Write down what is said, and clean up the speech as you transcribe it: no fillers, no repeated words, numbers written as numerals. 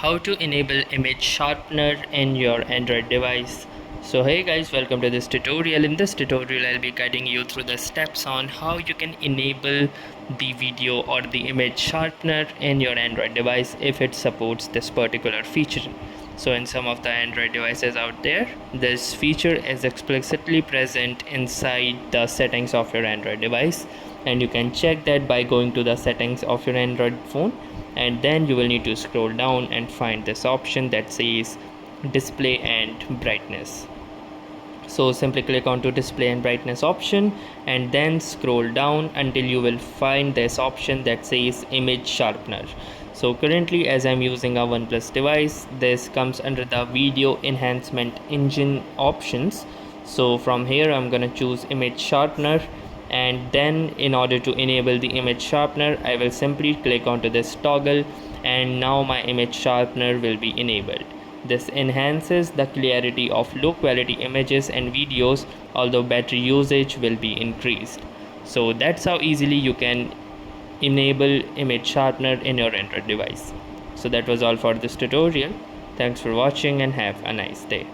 How to enable image sharpener in your Android device. So hey guys, welcome to this tutorial. In this tutorial I'll be guiding you through the steps on how you can enable the video or the image sharpener in your Android device if it supports this particular feature. So in some of the Android devices out there, this feature is explicitly present inside the settings of your Android device, and you can check that by going to the settings of your Android phone, and then you will need to scroll down and find this option that says display and brightness. So simply click onto display and brightness option and then scroll down until you will find this option that says image sharpener. So currently, as I'm using a OnePlus device, this comes under the video enhancement engine options. So from here I'm gonna choose image sharpener, and then in order to enable the image sharpener I will simply click onto this toggle, and now my image sharpener will be enabled. This enhances the clarity of low quality images and videos, although battery usage will be increased. So that's how easily you can enable image sharpener in your Android device. So that was all for this tutorial. Thanks for watching and have a nice day.